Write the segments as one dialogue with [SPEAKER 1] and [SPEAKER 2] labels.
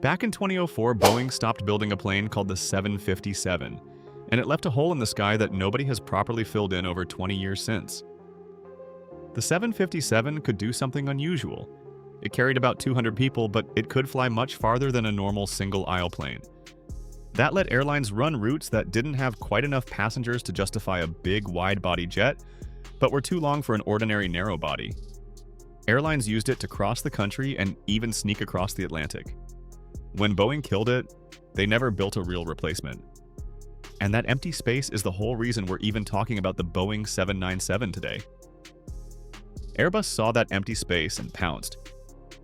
[SPEAKER 1] Back in 2004, Boeing stopped building a plane called the 757, and it left a hole in the sky that nobody has properly filled in over 20 years since. The 757 could do something unusual. It carried about 200 people, but it could fly much farther than a normal single-aisle plane. That let airlines run routes that didn't have quite enough passengers to justify a big, wide-body jet, but were too long for an ordinary narrow-body. Airlines used it to cross the country and even sneak across the Atlantic. When Boeing killed it, they never built a real replacement. And that empty space is the whole reason we're even talking about the Boeing 797 today. Airbus saw that empty space and pounced.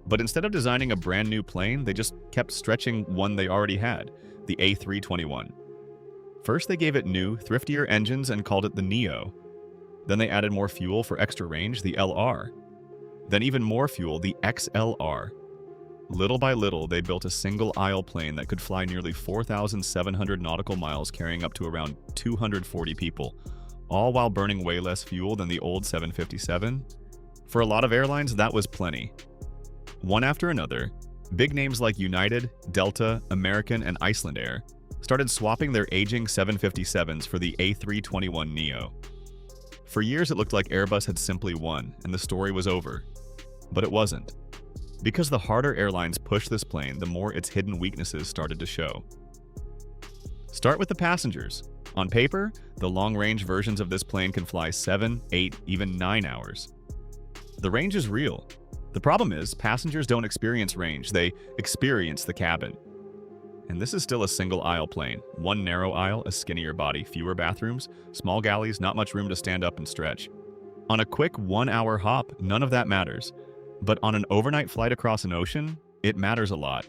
[SPEAKER 1] But instead of designing a brand new plane, they just kept stretching one they already had, the A321. First, they gave it new, thriftier engines and called it the Neo. Then they added more fuel for extra range, the LR. Then even more fuel, the XLR. Little by little, they built a single-aisle plane that could fly nearly 4,700 nautical miles, carrying up to around 240 people, all while burning way less fuel than the old 757. For a lot of airlines, that was plenty. One after another, big names like United, Delta, American, and Iceland Air started swapping their aging 757s for the A321 Neo. For years, it looked like Airbus had simply won, and the story was over. But it wasn't. Because the harder airlines pushed this plane, the more its hidden weaknesses started to show. Start with the passengers. On paper, the long-range versions of this plane can fly 7, 8, even 9 hours. The range is real. The problem is, passengers don't experience range, they experience the cabin. And this is still a single-aisle plane. One narrow aisle, a skinnier body, fewer bathrooms, small galleys, not much room to stand up and stretch. On a quick 1-hour hop, none of that matters. But on an overnight flight across an ocean, it matters a lot.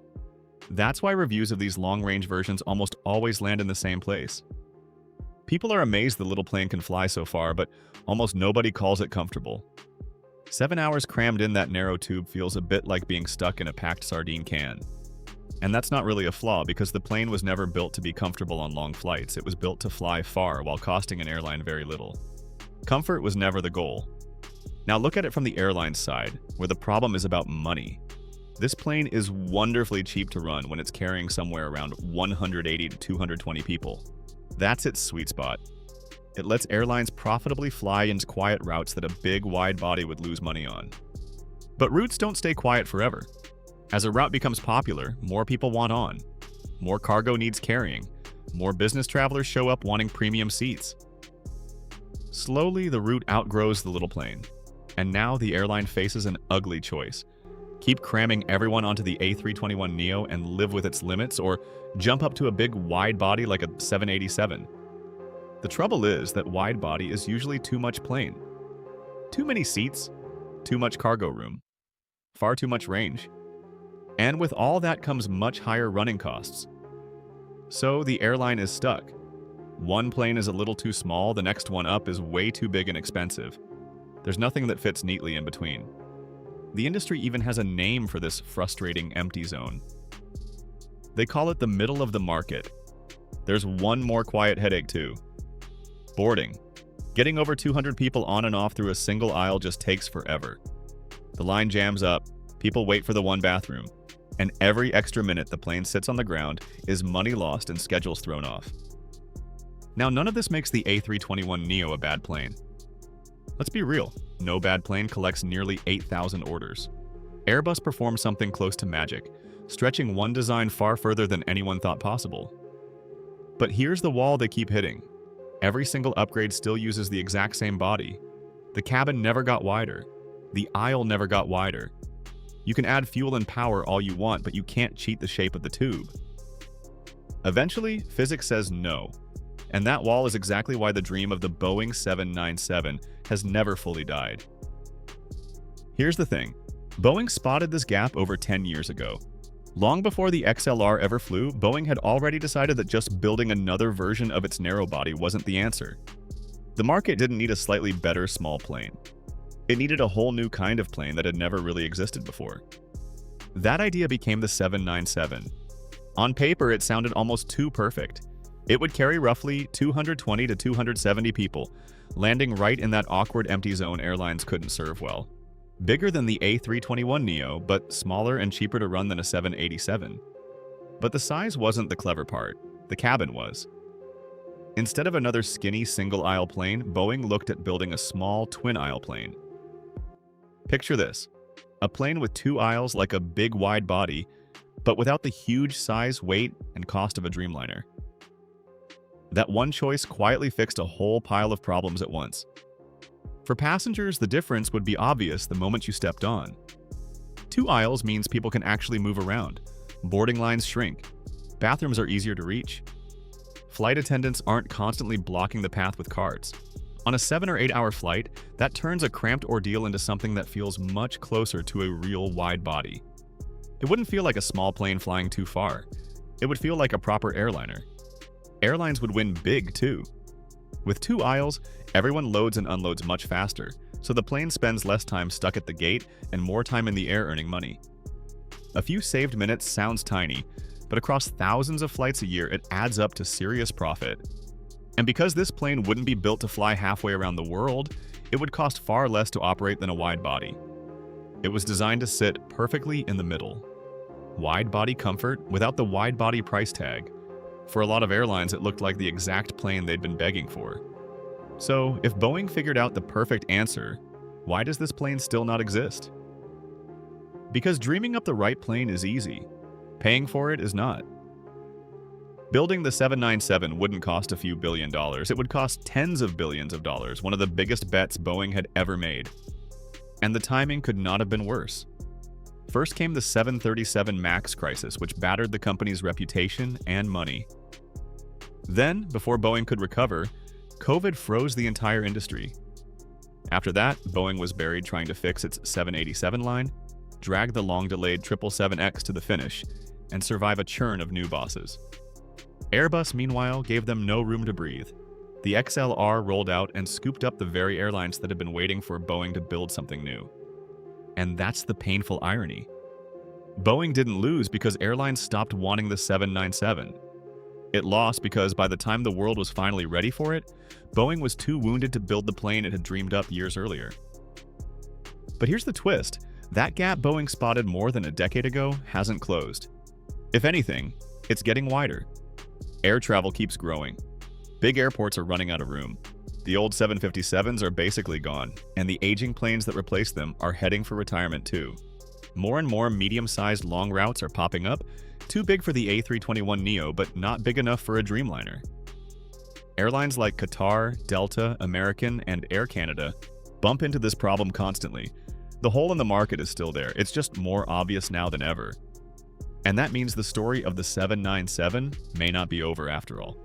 [SPEAKER 1] That's why reviews of these long-range versions almost always land in the same place. People are amazed the little plane can fly so far, but almost nobody calls it comfortable. 7 hours crammed in that narrow tube feels a bit like being stuck in a packed sardine can. And that's not really a flaw, because the plane was never built to be comfortable on long flights. It was built to fly far while costing an airline very little. Comfort was never the goal. Now look at it from the airline's side, where the problem is about money. This plane is wonderfully cheap to run when it's carrying somewhere around 180 to 220 people. That's its sweet spot. It lets airlines profitably fly into quiet routes that a big, wide body would lose money on. But routes don't stay quiet forever. As a route becomes popular, more people want on. More cargo needs carrying. More business travelers show up wanting premium seats. Slowly, the route outgrows the little plane. And now the airline faces an ugly choice. Keep cramming everyone onto the A321 Neo and live with its limits, or jump up to a big wide body like a 787. The trouble is that wide body is usually too much plane. Too many seats, too much cargo room, far too much range. And with all that comes much higher running costs. So the airline is stuck. One plane is a little too small, the next one up is way too big and expensive. There's nothing that fits neatly in between. The industry even has a name for this frustrating empty zone. They call it the middle of the market. There's one more quiet headache too. Boarding. Getting over 200 people on and off through a single aisle just takes forever. The line jams up, people wait for the one bathroom, and every extra minute the plane sits on the ground is money lost and schedules thrown off. Now, none of this makes the A321 Neo a bad plane. Let's be real, no bad plane collects nearly 8,000 orders. Airbus performed something close to magic, stretching one design far further than anyone thought possible. But here's the wall they keep hitting. Every single upgrade still uses the exact same body. The cabin never got wider. The aisle never got wider. You can add fuel and power all you want, but you can't cheat the shape of the tube. Eventually, physics says no. And that wall is exactly why the dream of the Boeing 797 has never fully died. Here's the thing. Boeing spotted this gap over 10 years ago. Long before the XLR ever flew, Boeing had already decided that just building another version of its narrow body wasn't the answer. The market didn't need a slightly better small plane. It needed a whole new kind of plane that had never really existed before. That idea became the 797. On paper, it sounded almost too perfect. It would carry roughly 220 to 270 people, landing right in that awkward empty zone airlines couldn't serve well. Bigger than the A321 Neo, but smaller and cheaper to run than a 787. But the size wasn't the clever part. The cabin was. Instead of another skinny single-aisle plane, Boeing looked at building a small twin-aisle plane. Picture this. A plane with two aisles like a big wide body, but without the huge size, weight, and cost of a Dreamliner. That one choice quietly fixed a whole pile of problems at once. For passengers, the difference would be obvious the moment you stepped on. Two aisles means people can actually move around. Boarding lines shrink. Bathrooms are easier to reach. Flight attendants aren't constantly blocking the path with cards. On a 7 or 8 hour flight, that turns a cramped ordeal into something that feels much closer to a real wide body. It wouldn't feel like a small plane flying too far. It would feel like a proper airliner. Airlines would win big, too. With two aisles, everyone loads and unloads much faster, so the plane spends less time stuck at the gate and more time in the air earning money. A few saved minutes sounds tiny, but across thousands of flights a year, it adds up to serious profit. And because this plane wouldn't be built to fly halfway around the world, it would cost far less to operate than a wide body. It was designed to sit perfectly in the middle. Wide body comfort without the wide body price tag. For a lot of airlines, it looked like the exact plane they'd been begging for. So, if Boeing figured out the perfect answer, why does this plane still not exist? Because dreaming up the right plane is easy. Paying for it is not. Building the 797 wouldn't cost a few $1 billion, it would cost tens of billions of dollars, one of the biggest bets Boeing had ever made. And the timing could not have been worse. First came the 737 MAX crisis, which battered the company's reputation and money. Then, before Boeing could recover, COVID froze the entire industry. After that, Boeing was buried trying to fix its 787 line, drag the long-delayed 777X to the finish, and survive a churn of new bosses. Airbus, meanwhile, gave them no room to breathe. The XLR rolled out and scooped up the very airlines that had been waiting for Boeing to build something new. And that's the painful irony. Boeing didn't lose because airlines stopped wanting the 797. It lost because by the time the world was finally ready for it, Boeing was too wounded to build the plane it had dreamed up years earlier. But here's the twist. That gap Boeing spotted more than a decade ago hasn't closed. If anything, it's getting wider. Air travel keeps growing. Big airports are running out of room. The old 757s are basically gone, and the aging planes that replace them are heading for retirement too. More and more medium-sized long routes are popping up, too big for the A321 Neo, but not big enough for a Dreamliner. Airlines like Qatar, Delta, American, and Air Canada bump into this problem constantly. The hole in the market is still there, it's just more obvious now than ever. And that means the story of the 797 may not be over after all.